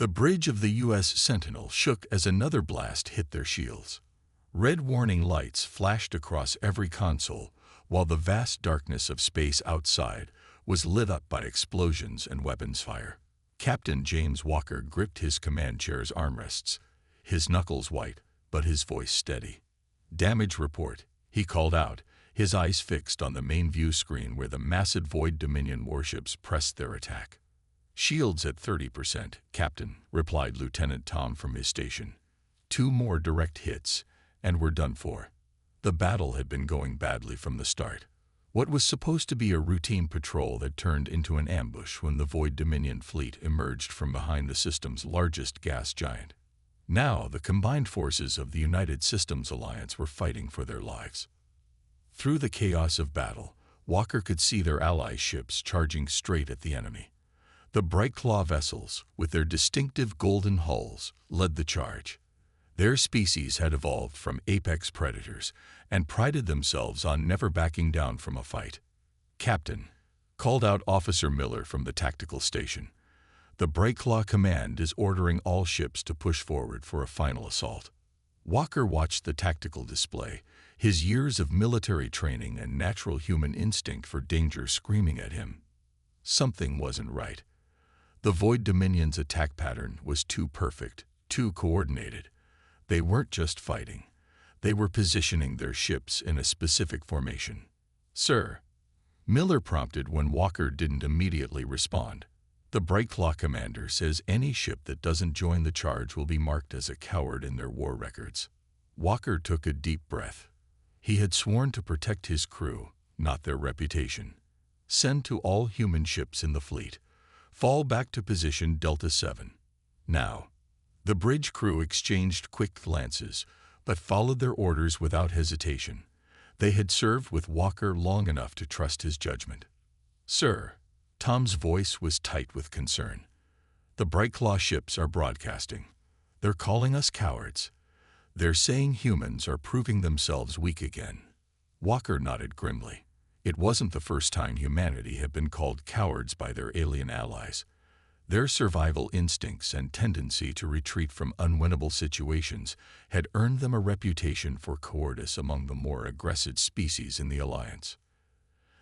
The bridge of the U.S. Sentinel shook as another blast hit their shields. Red warning lights flashed across every console, while the vast darkness of space outside was lit up by explosions and weapons fire. Captain James Walker gripped his command chair's armrests, his knuckles white, but his voice steady. "Damage report," he called out, his eyes fixed on the main view screen where the massive Void Dominion warships pressed their attack. "Shields at 30%, Captain," replied Lieutenant Tom from his station. "2 more direct hits, and we're done for." The battle had been going badly from the start. What was supposed to be a routine patrol had turned into an ambush when the Void Dominion fleet emerged from behind the system's largest gas giant. Now, the combined forces of the United Systems Alliance were fighting for their lives. Through the chaos of battle, Walker could see their ally ships charging straight at the enemy. The Bright Claw vessels, with their distinctive golden hulls, led the charge. Their species had evolved from apex predators and prided themselves on never backing down from a fight. "Captain," called out Officer Miller from the tactical station, "the Bright Claw Command is ordering all ships to push forward for a final assault." Walker watched the tactical display, his years of military training and natural human instinct for danger screaming at him. Something wasn't right. The Void Dominion's attack pattern was too perfect, too coordinated. They weren't just fighting. They were positioning their ships in a specific formation. "Sir," Miller prompted when Walker didn't immediately respond. "The Bright Claw commander says any ship that doesn't join the charge will be marked as a coward in their war records." Walker took a deep breath. He had sworn to protect his crew, not their reputation. "Send to all human ships in the fleet. Fall back to position Delta 7. Now." The bridge crew exchanged quick glances, but followed their orders without hesitation. They had served with Walker long enough to trust his judgment. "Sir," Tom's voice was tight with concern, "the Bright Claw ships are broadcasting. They're calling us cowards. They're saying humans are proving themselves weak again." Walker nodded grimly. It wasn't the first time humanity had been called cowards by their alien allies. Their survival instincts and tendency to retreat from unwinnable situations had earned them a reputation for cowardice among the more aggressive species in the Alliance.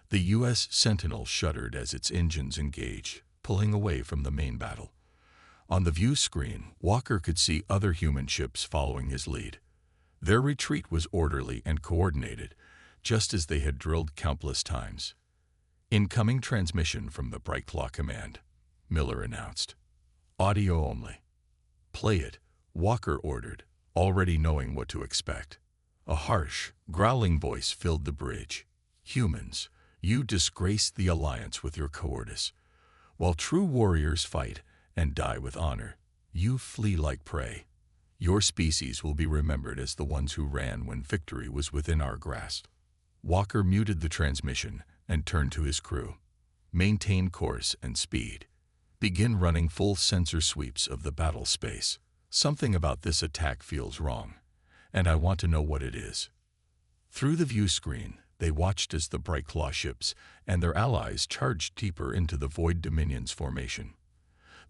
The U.S. Sentinel shuddered as its engines engaged, pulling away from the main battle. On the view screen, Walker could see other human ships following his lead. Their retreat was orderly and coordinated, just as they had drilled countless times. "Incoming transmission from the Bright Claw Command," Miller announced. "Audio only." "Play it," Walker ordered, already knowing what to expect. A harsh, growling voice filled the bridge. "Humans, you disgrace the Alliance with your cowardice. While true warriors fight and die with honor, you flee like prey. Your species will be remembered as the ones who ran when victory was within our grasp." Walker muted the transmission and turned to his crew. "Maintain course and speed. Begin running full sensor sweeps of the battle space. Something about this attack feels wrong, and I want to know what it is." Through the view screen, they watched as the Bright Claw ships and their allies charged deeper into the Void Dominion's formation.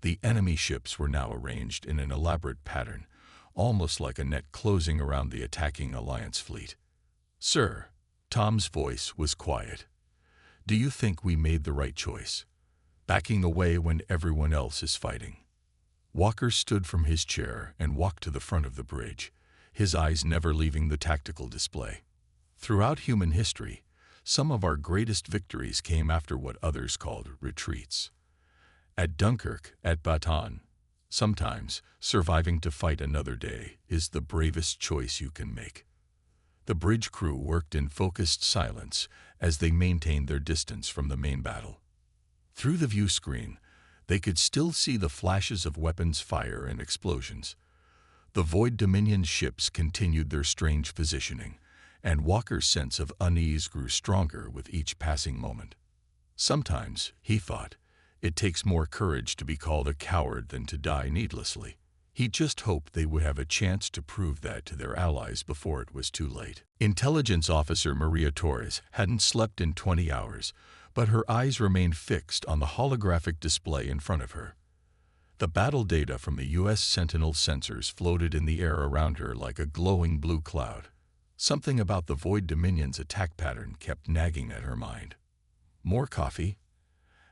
The enemy ships were now arranged in an elaborate pattern, almost like a net closing around the attacking Alliance fleet. "Sir," Tom's voice was quiet, "do you think we made the right choice? Backing away when everyone else is fighting?" Walker stood from his chair and walked to the front of the bridge, his eyes never leaving the tactical display. "Throughout human history, some of our greatest victories came after what others called retreats. At Dunkirk, at Bataan, sometimes surviving to fight another day is the bravest choice you can make." The bridge crew worked in focused silence as they maintained their distance from the main battle. Through the view screen, they could still see the flashes of weapons fire and explosions. The Void Dominion ships continued their strange positioning, and Walker's sense of unease grew stronger with each passing moment. Sometimes, he thought, it takes more courage to be called a coward than to die needlessly. He just hoped they would have a chance to prove that to their allies before it was too late. Intelligence Officer Maria Torres hadn't slept in 20 hours, but her eyes remained fixed on the holographic display in front of her. The battle data from the U.S. Sentinel sensors floated in the air around her like a glowing blue cloud. Something about the Void Dominion's attack pattern kept nagging at her mind. "More coffee?"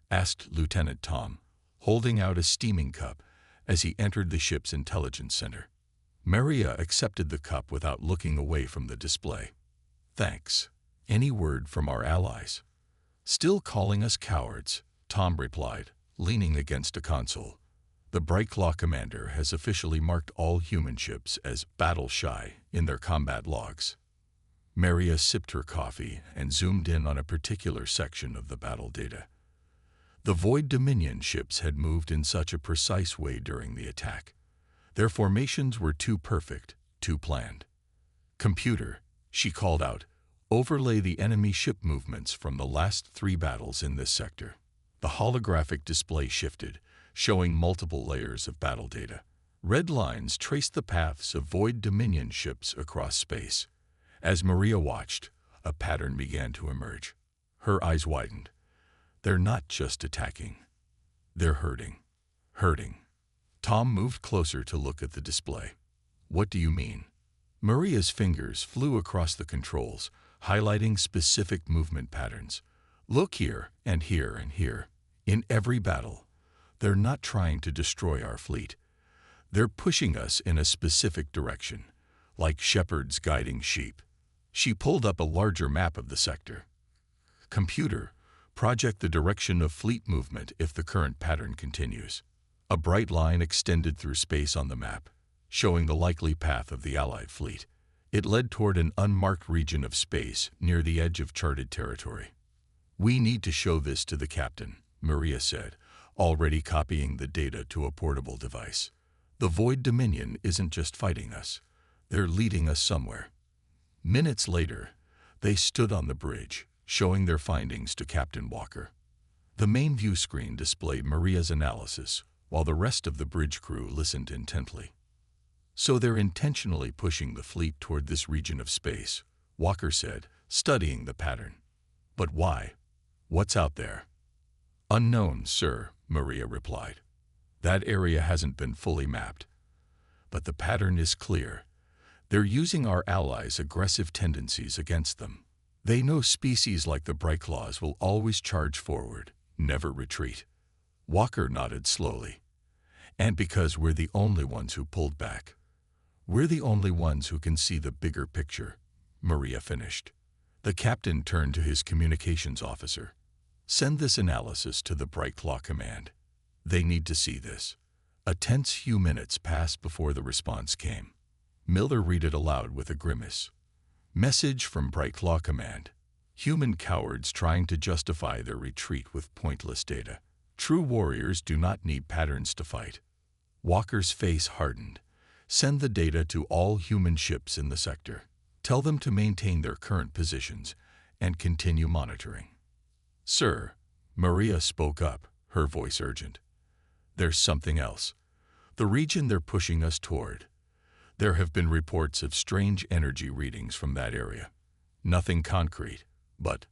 asked Lieutenant Tom, holding out a steaming cup as he entered the ship's intelligence center. Maria accepted the cup without looking away from the display. "Thanks. Any word from our allies?" "Still calling us cowards," Tom replied, leaning against a console. "The Brightclaw commander has officially marked all human ships as battle-shy in their combat logs." Maria sipped her coffee and zoomed in on a particular section of the battle data. The Void Dominion ships had moved in such a precise way during the attack. Their formations were too perfect, too planned. "Computer," she called out, "overlay the enemy ship movements from the last 3 battles in this sector." The holographic display shifted, showing multiple layers of battle data. Red lines traced the paths of Void Dominion ships across space. As Maria watched, a pattern began to emerge. Her eyes widened. They're not just attacking. They're hurting. Hurting. Tom moved closer to look at the display. "What do you mean?" Maria's fingers flew across the controls, highlighting specific movement patterns. "Look here, and here, and here. In every battle, they're not trying to destroy our fleet. They're pushing us in a specific direction, like shepherds guiding sheep." She pulled up a larger map of the sector. "Computer, project the direction of fleet movement if the current pattern continues." A bright line extended through space on the map, showing the likely path of the Allied fleet. It led toward an unmarked region of space near the edge of charted territory. "We need to show this to the captain," Maria said, already copying the data to a portable device. "The Void Dominion isn't just fighting us. They're leading us somewhere." Minutes later, they stood on the bridge, showing their findings to Captain Walker. The main view screen displayed Maria's analysis, while the rest of the bridge crew listened intently. "So they're intentionally pushing the fleet toward this region of space," Walker said, studying the pattern. "But why? What's out there?" "Unknown, sir," Maria replied. "That area hasn't been fully mapped. But the pattern is clear. They're using our allies' aggressive tendencies against them. They know species like the Brightclaws will always charge forward, never retreat." Walker nodded slowly. "And because we're the only ones who pulled back. We're the only ones who can see the bigger picture," Maria finished. The captain turned to his communications officer. "Send this analysis to the Brightclaw command. They need to see this." A tense few minutes passed before the response came. Miller read it aloud with a grimace. "Message from Brightclaw command. Human cowards trying to justify their retreat with pointless data. True warriors do not need patterns to fight." Walker's face hardened. "Send the data to all human ships in the sector. Tell them to maintain their current positions and continue monitoring." "Sir," Maria spoke up, her voice urgent. "There's something else. The region they're pushing us toward. There have been reports of strange energy readings from that area. Nothing concrete, but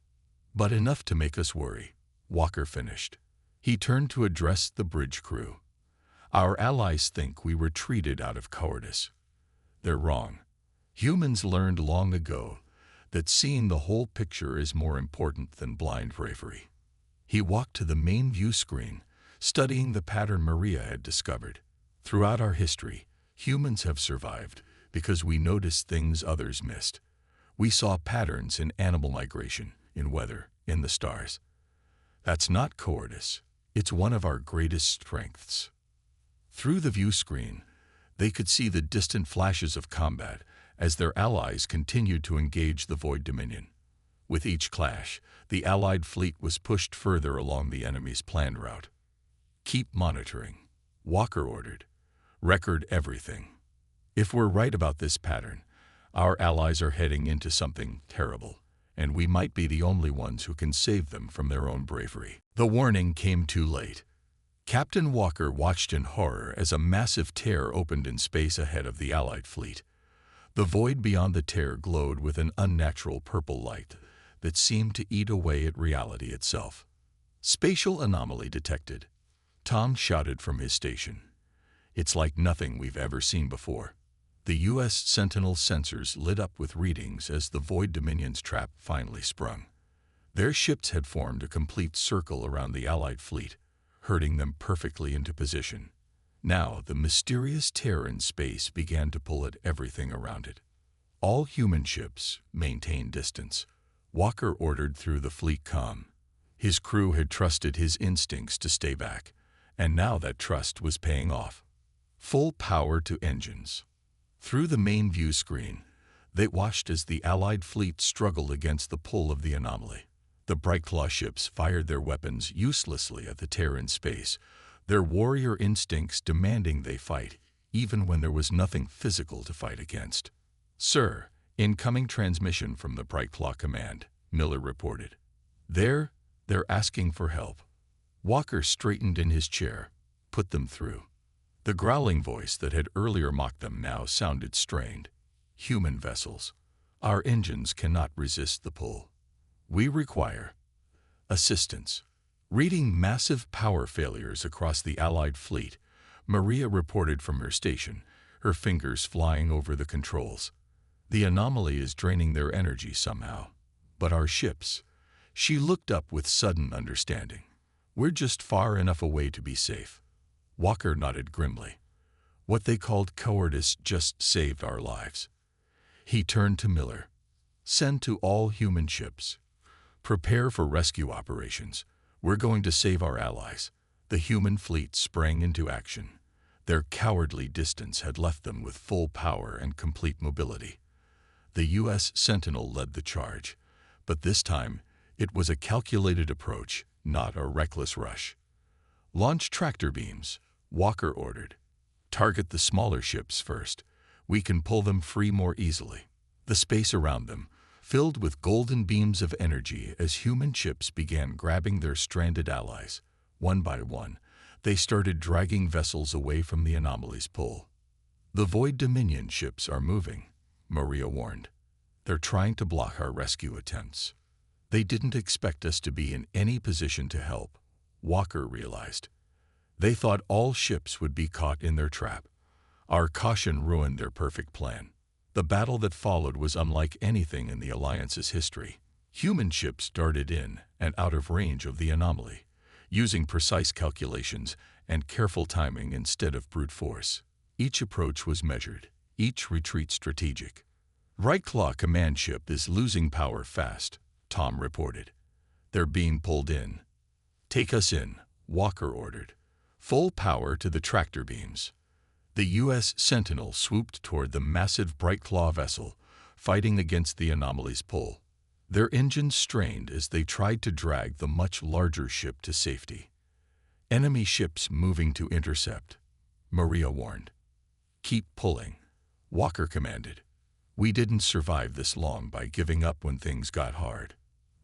enough to make us worry," Walker finished. He turned to address the bridge crew. "Our allies think we retreated out of cowardice. They're wrong. Humans learned long ago that seeing the whole picture is more important than blind bravery." He walked to the main view screen, studying the pattern Maria had discovered. "Throughout our history, humans have survived because we noticed things others missed. We saw patterns in animal migration, in weather, in the stars. That's not cowardice. It's one of our greatest strengths." Through the view screen, they could see the distant flashes of combat as their allies continued to engage the Void Dominion. With each clash, the Allied fleet was pushed further along the enemy's planned route. "Keep monitoring," Walker ordered. "Record everything. If we're right about this pattern, our allies are heading into something terrible, and we might be the only ones who can save them from their own bravery." The warning came too late. Captain Walker watched in horror as a massive tear opened in space ahead of the Allied fleet. The void beyond the tear glowed with an unnatural purple light that seemed to eat away at reality itself. "Spatial anomaly detected," Tom shouted from his station. "It's like nothing we've ever seen before." The U.S. Sentinel sensors lit up with readings as the Void Dominion's trap finally sprung. Their ships had formed a complete circle around the Allied fleet, herding them perfectly into position. Now the mysterious tear in space began to pull at everything around it. All human ships maintained distance, Walker ordered through the fleet comm. His crew had trusted his instincts to stay back, and now that trust was paying off. Full power to engines. Through the main view screen, they watched as the Allied fleet struggled against the pull of the anomaly. The Brightclaw ships fired their weapons uselessly at the tear in space, their warrior instincts demanding they fight, even when there was nothing physical to fight against. "Sir, incoming transmission from the Brightclaw Command," Miller reported. They're asking for help." Walker straightened in his chair. "Put them through." The growling voice that had earlier mocked them now sounded strained. "Human vessels. Our engines cannot resist the pull. We require assistance." Reading massive power failures across the Allied fleet, Maria reported from her station, her fingers flying over the controls. "The anomaly is draining their energy somehow. But our ships..." She looked up with sudden understanding. "We're just far enough away to be safe." Walker nodded grimly. "What they called cowardice just saved our lives." He turned to Miller. "Send to all human ships. Prepare for rescue operations. We're going to save our allies." The human fleet sprang into action. Their cowardly distance had left them with full power and complete mobility. The U.S. Sentinel led the charge, but this time it was a calculated approach, not a reckless rush. "Launch tractor beams," Walker ordered. "Target the smaller ships first. We can pull them free more easily." The space around them filled with golden beams of energy as human ships began grabbing their stranded allies. One by one, they started dragging vessels away from the anomaly's pull. "The Void Dominion ships are moving," Maria warned. "They're trying to block our rescue attempts." They didn't expect us to be in any position to help, Walker realized. They thought all ships would be caught in their trap. Our caution ruined their perfect plan. The battle that followed was unlike anything in the Alliance's history. Human ships darted in and out of range of the anomaly, using precise calculations and careful timing instead of brute force. Each approach was measured, each retreat strategic. "Brightclaw command ship is losing power fast," Tom reported. "They're being pulled in." "Take us in," Walker ordered. "Full power to the tractor beams." The U.S. Sentinel swooped toward the massive Brightclaw vessel, fighting against the anomaly's pull. Their engines strained as they tried to drag the much larger ship to safety. "Enemy ships moving to intercept," Maria warned. "Keep pulling," Walker commanded. "We didn't survive this long by giving up when things got hard."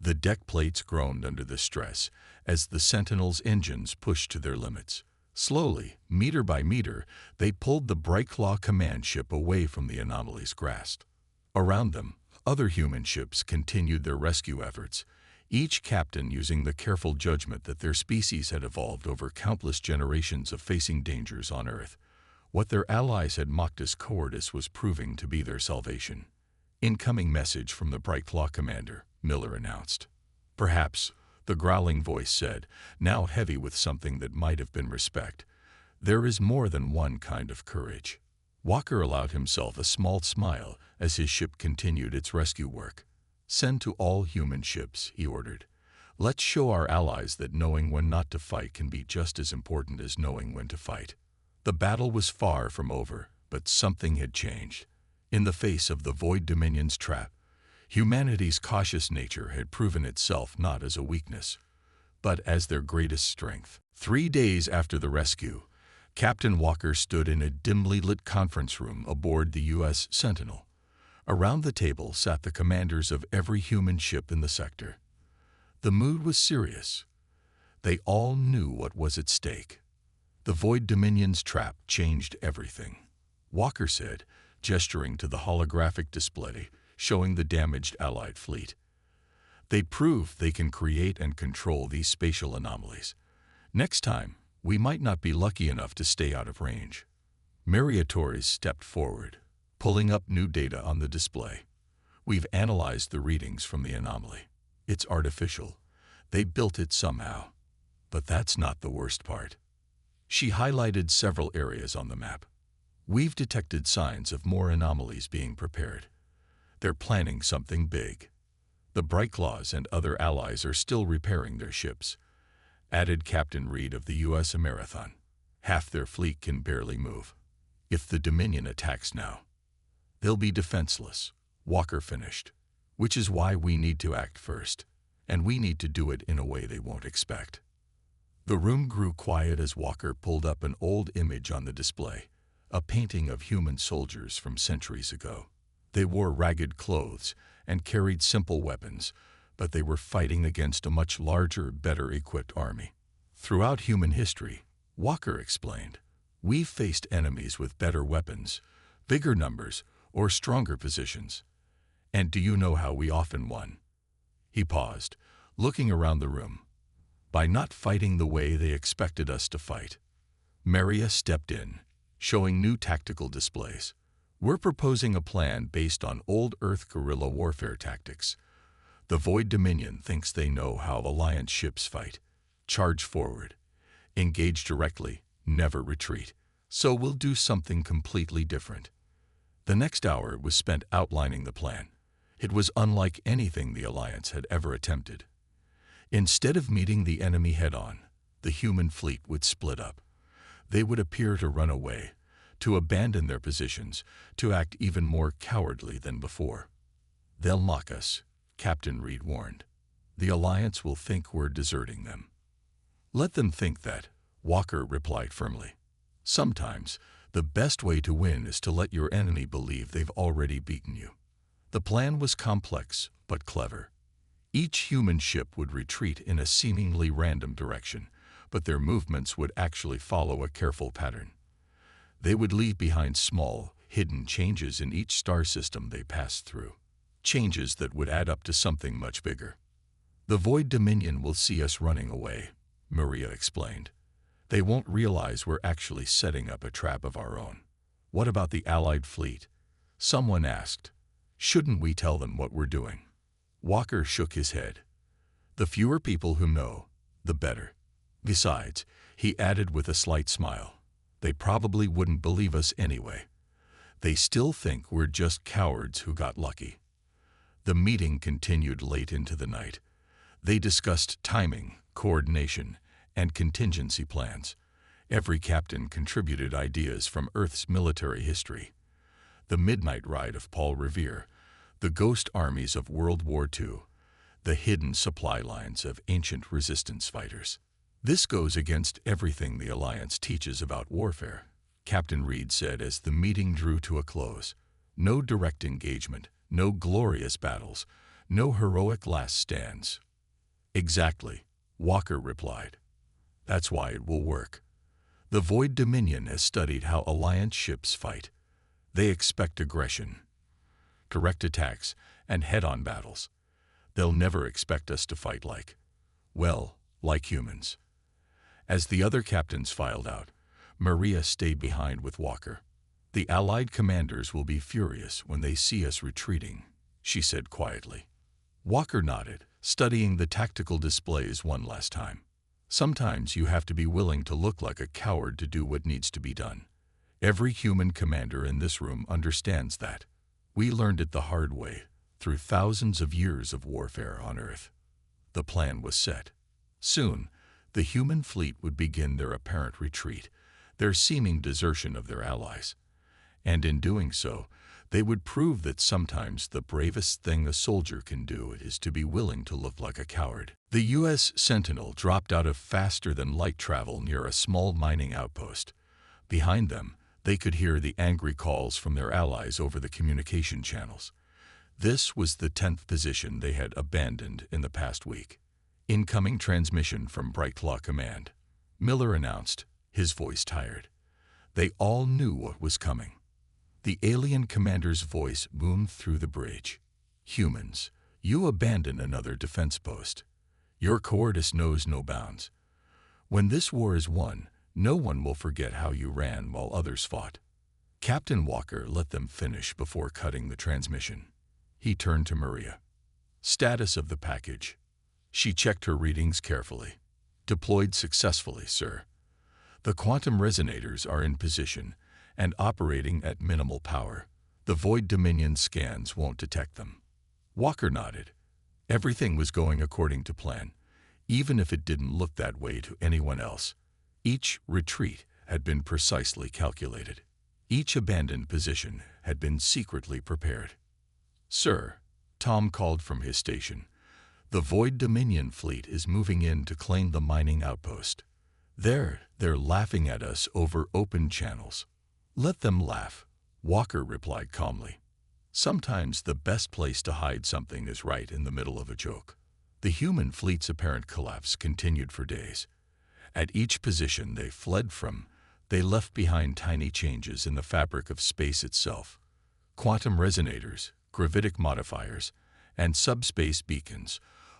The deck plates groaned under the stress as the Sentinel's engines pushed to their limits. Slowly, meter by meter, they pulled the Brightclaw command ship away from the anomaly's grasp. Around them, other human ships continued their rescue efforts, each captain using the careful judgment that their species had evolved over countless generations of facing dangers on Earth. What their allies had mocked as cowardice was proving to be their salvation. "Incoming message from the Brightclaw commander," Miller announced. "Perhaps," the growling voice said, now heavy with something that might have been respect. "There is more than one kind of courage." Walker allowed himself a small smile as his ship continued its rescue work. "Send to all human ships," he ordered. "Let's show our allies that knowing when not to fight can be just as important as knowing when to fight." The battle was far from over, but something had changed. In the face of the Void Dominion's trap, humanity's cautious nature had proven itself not as a weakness, but as their greatest strength. 3 days after the rescue, Captain Walker stood in a dimly lit conference room aboard the U.S. Sentinel. Around the table sat the commanders of every human ship in the sector. The mood was serious. They all knew what was at stake. The Void Dominion's trap changed everything. Walker said, gesturing to the holographic display showing the damaged Allied fleet. "They proved they can create and control these spatial anomalies. Next time, We might not be lucky enough to stay out of range. Maria Torres stepped forward, pulling up new data on the display. We've analyzed the readings from the anomaly. It's artificial. They built it somehow. But that's not the worst part. She highlighted several areas on the map. We've detected signs of more anomalies being prepared. They're planning something big. The Bright Claws and other allies are still repairing their ships, added Captain Reed of the U.S. Marathon. Half their fleet can barely move. If the Dominion attacks now, they'll be defenseless, Walker finished, which is why we need to act first, and we need to do it in a way they won't expect. The room grew quiet as Walker pulled up an old image on the display, a painting of human soldiers from centuries ago. They wore ragged clothes and carried simple weapons, but they were fighting against a much larger, better-equipped army. Throughout human history, Walker explained, we've faced enemies with better weapons, bigger numbers, or stronger positions. And do you know how we often won? He paused, looking around the room. By not fighting the way they expected us to fight. Maria stepped in, showing new tactical displays. We're proposing a plan based on old Earth guerrilla warfare tactics. The Void Dominion thinks they know how Alliance ships fight. Charge forward. Engage directly, never retreat. So we'll do something completely different. The next hour was spent outlining the plan. It was unlike anything the Alliance had ever attempted. Instead of meeting the enemy head-on, the human fleet would split up. They would appear to run away, to abandon their positions, to act even more cowardly than before. They'll mock us, Captain Reed warned. The Alliance will think we're deserting them. Let them think that, Walker replied firmly. Sometimes, the best way to win is to let your enemy believe they've already beaten you. The plan was complex, but clever. Each human ship would retreat in a seemingly random direction, but their movements would actually follow a careful pattern. They would leave behind small, hidden changes in each star system they passed through. Changes that would add up to something much bigger. The Void Dominion will see us running away, Maria explained. They won't realize we're actually setting up a trap of our own. What about the Allied fleet? Someone asked. Shouldn't we tell them what we're doing? Walker shook his head. The fewer people who know, the better. Besides, he added with a slight smile, they probably wouldn't believe us anyway. They still think we're just cowards who got lucky. The meeting continued late into the night. They discussed timing, coordination, and contingency plans. Every captain contributed ideas from Earth's military history. The midnight ride of Paul Revere, the ghost armies of World War II, the hidden supply lines of ancient resistance fighters. This goes against everything the Alliance teaches about warfare, Captain Reed said as the meeting drew to a close. No direct engagement, no glorious battles, no heroic last stands. Exactly, Walker replied. That's why it will work. The Void Dominion has studied how Alliance ships fight. They expect aggression, direct attacks, and head-on battles. They'll never expect us to fight like humans. As the other captains filed out, Maria stayed behind with Walker. The Allied commanders will be furious when they see us retreating, she said quietly. Walker nodded, studying the tactical displays one last time. Sometimes you have to be willing to look like a coward to do what needs to be done. Every human commander in this room understands that. We learned it the hard way, through thousands of years of warfare on Earth. The plan was set. Soon, the human fleet would begin their apparent retreat, their seeming desertion of their allies. And in doing so, they would prove that sometimes the bravest thing a soldier can do is to be willing to look like a coward. The U.S. Sentinel dropped out of faster-than-light travel near a small mining outpost. Behind them, they could hear the angry calls from their allies over the communication channels. This was the 10th position they had abandoned in the past week. Incoming transmission from Bright Claw Command, Miller announced, his voice tired. They all knew what was coming. The alien commander's voice boomed through the bridge. Humans, you abandon another defense post. Your cowardice knows no bounds. When this war is won, no one will forget how you ran while others fought. Captain Walker let them finish before cutting the transmission. He turned to Maria. Status of the package. She checked her readings carefully. Deployed successfully, sir. The quantum resonators are in position and operating at minimal power. The Void Dominion scans won't detect them. Walker nodded. Everything was going according to plan, even if it didn't look that way to anyone else. Each retreat had been precisely calculated. Each abandoned position had been secretly prepared. Sir, Tom called from his station. The Void Dominion fleet is moving in to claim the mining outpost. They're laughing at us over open channels. Let them laugh, Walker replied calmly. Sometimes the best place to hide something is right in the middle of a joke. The human fleet's apparent collapse continued for days. At each position they fled from, they left behind tiny changes in the fabric of space itself. Quantum resonators, gravitic modifiers, and subspace beacons,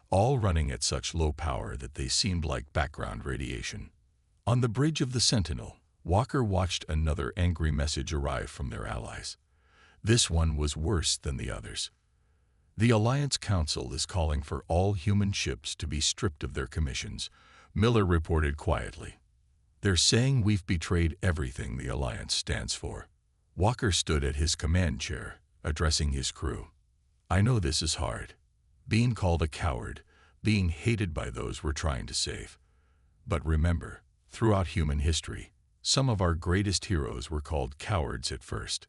all running at such low power that they seemed like background radiation. On the bridge of the Sentinel, Walker watched another angry message arrive from their allies. This one was worse than the others. The Alliance Council is calling for all human ships to be stripped of their commissions, Miller reported quietly. They're saying we've betrayed everything the Alliance stands for. Walker stood at his command chair, addressing his crew. I know this is hard. Being called a coward, being hated by those we're trying to save. But remember, throughout human history, some of our greatest heroes were called cowards at first.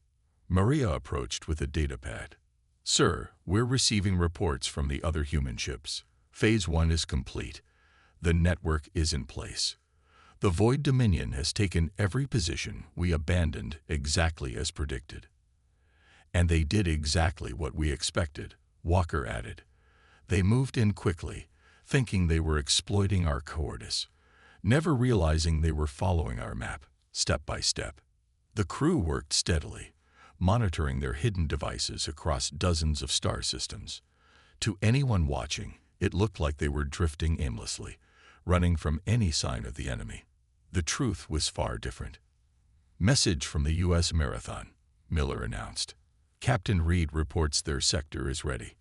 Maria approached with a datapad. Sir, we're receiving reports from the other human ships. Phase 1 is complete. The network is in place. The Void Dominion has taken every position we abandoned exactly as predicted. And they did exactly what we expected, Walker added. They moved in quickly, thinking they were exploiting our cowardice, never realizing they were following our map, step by step. The crew worked steadily, monitoring their hidden devices across dozens of star systems. To anyone watching, it looked like they were drifting aimlessly, running from any sign of the enemy. The truth was far different. Message from the U.S. Marathon, Miller announced. Captain Reed reports their sector is ready.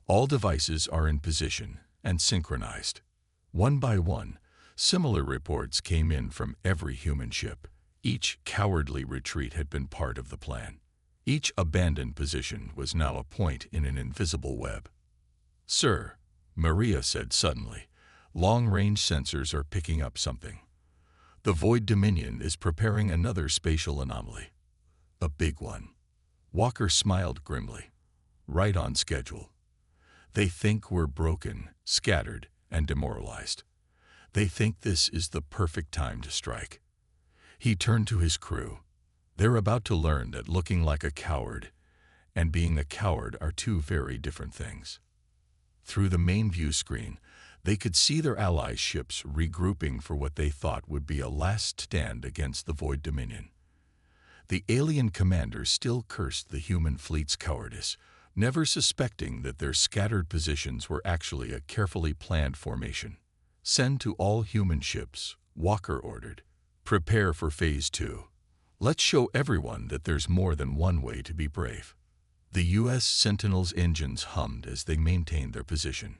All devices are in position and synchronized. One by one, similar reports came in from every human ship. Each cowardly retreat had been part of the plan. Each abandoned position was now a point in an invisible web. Sir, Maria said suddenly, long-range sensors are picking up something. The Void Dominion is preparing another spatial anomaly. A big one. Walker smiled grimly. Right on schedule. They think we're broken, scattered, and demoralized. They think this is the perfect time to strike. He turned to his crew. They're about to learn that looking like a coward and being a coward are two very different things. Through the main view screen, they could see their allies' ships regrouping for what they thought would be a last stand against the Void Dominion. The alien commanders still cursed the human fleet's cowardice, never suspecting that their scattered positions were actually a carefully planned formation. Send to all human ships, Walker ordered. Prepare for Phase 2. Let's show everyone that there's more than one way to be brave. The U.S. Sentinel's engines hummed as they maintained their position.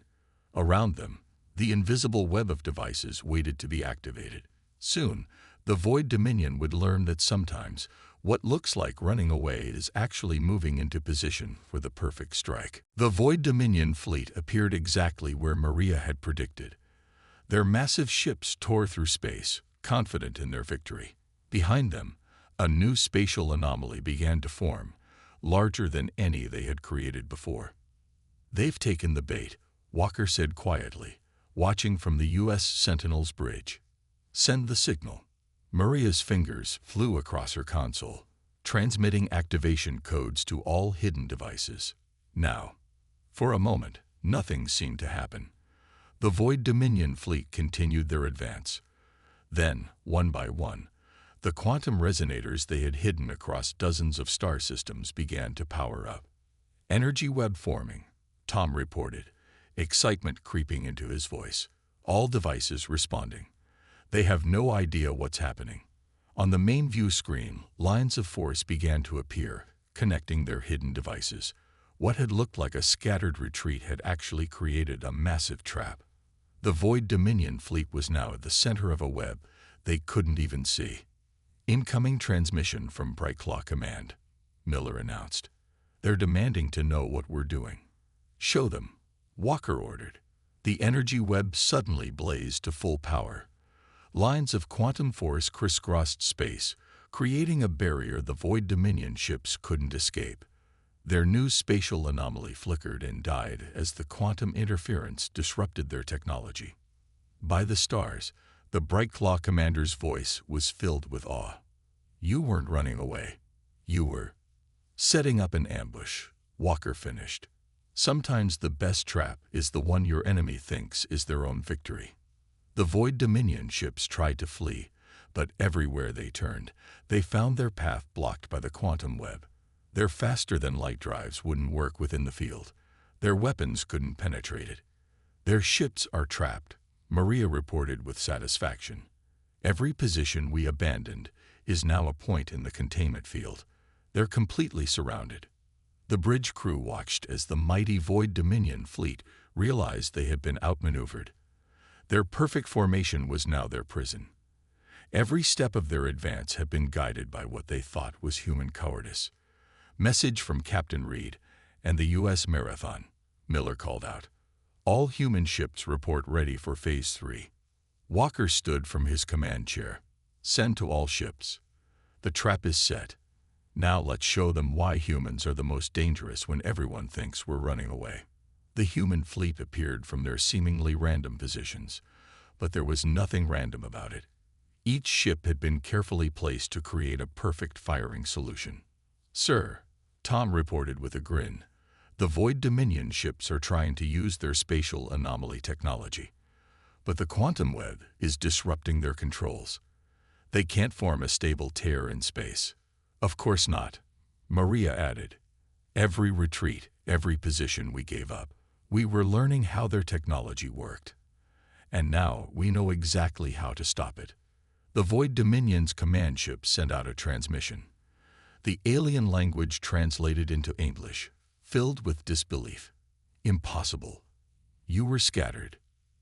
Around them, the invisible web of devices waited to be activated. Soon, the Void Dominion would learn that sometimes what looks like running away is actually moving into position for the perfect strike. The Void Dominion fleet appeared exactly where Maria had predicted. Their massive ships tore through space, confident in their victory. Behind them, a new spatial anomaly began to form, larger than any they had created before. They've taken the bait, Walker said quietly, watching from the U.S. Sentinel's bridge. Send the signal. Maria's fingers flew across her console, transmitting activation codes to all hidden devices. Now, for a moment, nothing seemed to happen. The Void Dominion fleet continued their advance. Then, one by one, the quantum resonators they had hidden across dozens of star systems began to power up. Energy web forming, Tom reported, excitement creeping into his voice. All devices responding. They have no idea what's happening. On the main view screen, lines of force began to appear, connecting their hidden devices. What had looked like a scattered retreat had actually created a massive trap. The Void Dominion fleet was now at the center of a web they couldn't even see. "Incoming transmission from Bright Claw Command," Miller announced. "They're demanding to know what we're doing." "Show them," Walker ordered. The energy web suddenly blazed to full power. Lines of quantum force crisscrossed space, creating a barrier the Void Dominion ships couldn't escape. Their new spatial anomaly flickered and died as the quantum interference disrupted their technology. By the stars, the Bright Claw commander's voice was filled with awe. "You weren't running away. You were setting up an ambush," Walker finished. "Sometimes the best trap is the one your enemy thinks is their own victory." The Void Dominion ships tried to flee, but everywhere they turned, they found their path blocked by the quantum web. Their faster-than-light drives wouldn't work within the field. Their weapons couldn't penetrate it. "Their ships are trapped," Maria reported with satisfaction. "Every position we abandoned is now a point in the containment field. They're completely surrounded." The bridge crew watched as the mighty Void Dominion fleet realized they had been outmaneuvered. Their perfect formation was now their prison. Every step of their advance had been guided by what they thought was human cowardice. "Message from Captain Reed and the U.S. Marathon," Miller called out. "All human ships report ready for Phase 3. Walker stood from his command chair. "Send to all ships. The trap is set. Now let's show them why humans are the most dangerous when everyone thinks we're running away." The human fleet appeared from their seemingly random positions, but there was nothing random about it. Each ship had been carefully placed to create a perfect firing solution. "Sir," Tom reported with a grin, "the Void Dominion ships are trying to use their spatial anomaly technology, but the quantum web is disrupting their controls. They can't form a stable tear in space." "Of course not," Maria added. "Every retreat, every position we gave up, we were learning how their technology worked. And now we know exactly how to stop it." The Void Dominion's command ship sent out a transmission. The alien language translated into English, filled with disbelief. "Impossible. You were scattered,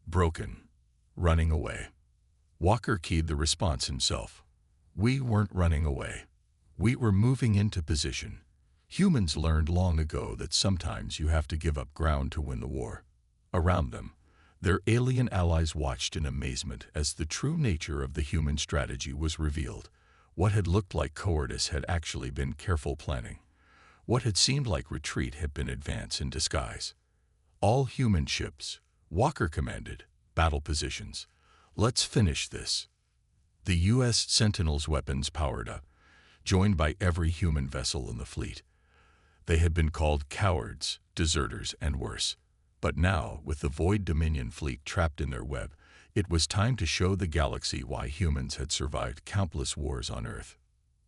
broken, running away." Walker keyed the response himself. "We weren't running away. We were moving into position. Humans learned long ago that sometimes you have to give up ground to win the war." Around them, their alien allies watched in amazement as the true nature of the human strategy was revealed. What had looked like cowardice had actually been careful planning. What had seemed like retreat had been advance in disguise. "All human ships," Walker commanded, "battle positions. Let's finish this." The U.S. Sentinel's weapons powered up, joined by every human vessel in the fleet. They had been called cowards, deserters, and worse. But now, with the Void Dominion fleet trapped in their web, it was time to show the galaxy why humans had survived countless wars on Earth.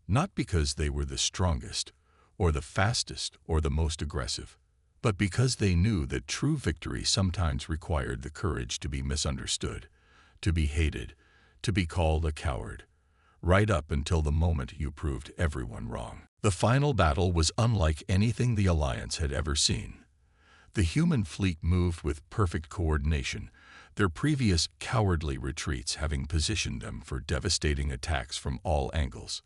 Not because they were the strongest, or the fastest, or the most aggressive, but because they knew that true victory sometimes required the courage to be misunderstood, to be hated, to be called a coward, right up until the moment you proved everyone wrong. The final battle was unlike anything the Alliance had ever seen. The human fleet moved with perfect coordination, their previous cowardly retreats having positioned them for devastating attacks from all angles.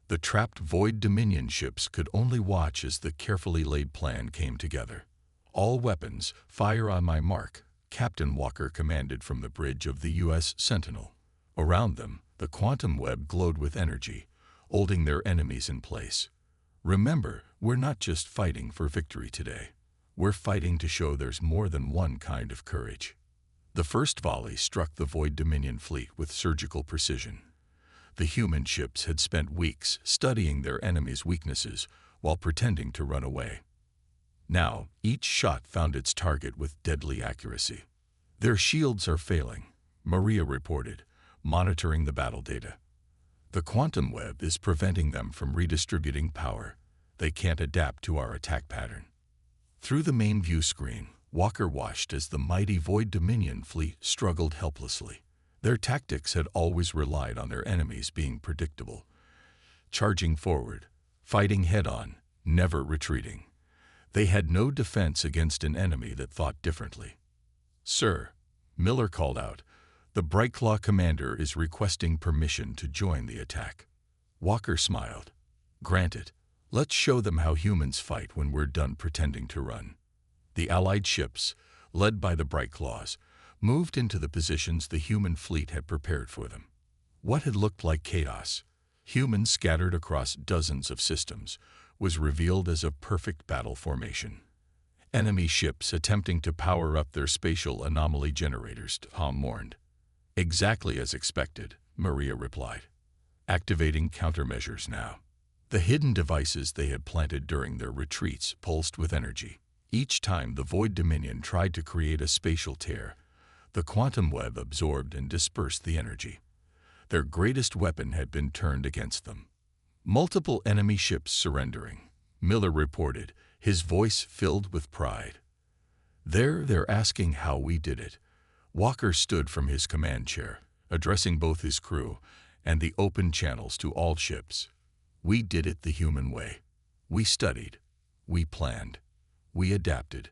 The trapped Void Dominion ships could only watch as the carefully laid plan came together. "All weapons, fire on my mark," Captain Walker commanded from the bridge of the U.S. Sentinel. Around them, the quantum web glowed with energy, holding their enemies in place. "Remember, we're not just fighting for victory today. We're fighting to show there's more than one kind of courage." The first volley struck the Void Dominion fleet with surgical precision. The human ships had spent weeks studying their enemies' weaknesses while pretending to run away. Now, each shot found its target with deadly accuracy. "Their shields are failing," Maria reported, monitoring the battle data. "The quantum web is preventing them from redistributing power. They can't adapt to our attack pattern." Through the main view screen, Walker watched as the mighty Void Dominion fleet struggled helplessly. Their tactics had always relied on their enemies being predictable, charging forward, fighting head-on, never retreating. They had no defense against an enemy that thought differently. "Sir," Miller called out, "the Brightclaw commander is requesting permission to join the attack." Walker smiled. "Granted. Let's show them how humans fight when we're done pretending to run." The Allied ships, led by the Brightclaws, moved into the positions the human fleet had prepared for them. What had looked like chaos, humans scattered across dozens of systems, was revealed as a perfect battle formation. Enemy ships attempting to power up their spatial anomaly generators, Tom warned. "Exactly as expected," Maria replied. "Activating countermeasures now." The hidden devices they had planted during their retreats pulsed with energy. Each time the Void Dominion tried to create a spatial tear, the quantum web absorbed and dispersed the energy. Their greatest weapon had been turned against them. Multiple enemy ships surrendering, Miller reported, his voice filled with pride. They're asking how we did it." Walker stood from his command chair, addressing both his crew and the open channels to all ships. "We did it the human way. We studied. We planned. We adapted.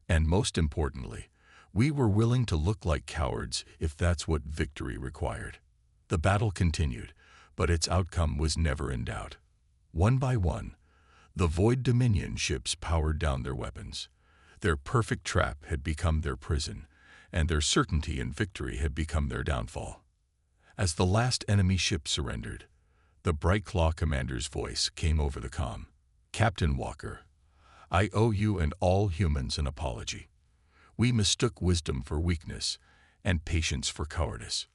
And most importantly, we were willing to look like cowards if that's what victory required." The battle continued, but its outcome was never in doubt. One by one, the Void Dominion ships powered down their weapons. Their perfect trap had become their prison, and their certainty in victory had become their downfall. As the last enemy ship surrendered, the Brightclaw commander's voice came over the comm. "Captain Walker, I owe you and all humans an apology. We mistook wisdom for weakness and patience for cowardice."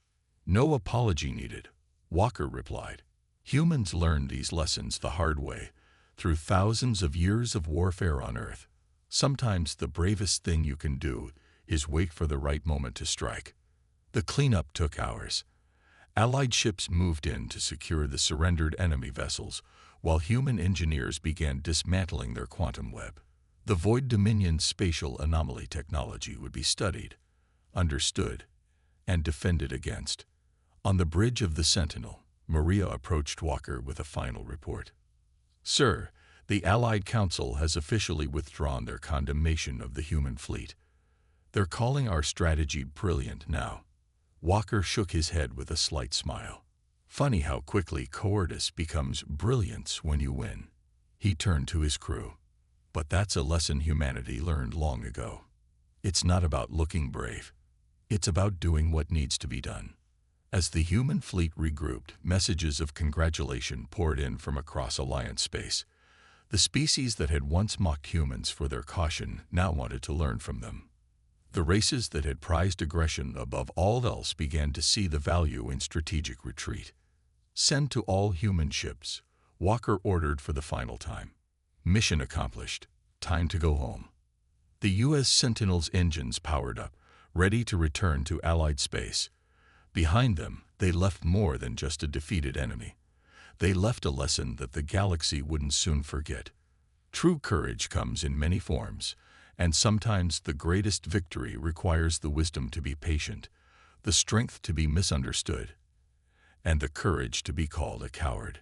"No apology needed," Walker replied. "Humans learned these lessons the hard way, through thousands of years of warfare on Earth. Sometimes the bravest thing you can do is wait for the right moment to strike." The cleanup took hours. Allied ships moved in to secure the surrendered enemy vessels, while human engineers began dismantling their quantum web. The Void Dominion's spatial anomaly technology would be studied, understood, and defended against. On the bridge of the Sentinel, Maria approached Walker with a final report. "Sir, the Allied Council has officially withdrawn their condemnation of the human fleet. They're calling our strategy brilliant now." Walker shook his head with a slight smile. "Funny how quickly cowardice becomes brilliance when you win." He turned to his crew. "But that's a lesson humanity learned long ago. It's not about looking brave. It's about doing what needs to be done." As the human fleet regrouped, messages of congratulation poured in from across Alliance space. The species that had once mocked humans for their caution now wanted to learn from them. The races that had prized aggression above all else began to see the value in strategic retreat. "Send to all human ships," Walker ordered for the final time. "Mission accomplished. Time to go home." The U.S. Sentinel's engines powered up, ready to return to Allied space. Behind them, they left more than just a defeated enemy. They left a lesson that the galaxy wouldn't soon forget. True courage comes in many forms, and sometimes the greatest victory requires the wisdom to be patient, the strength to be misunderstood, and the courage to be called a coward.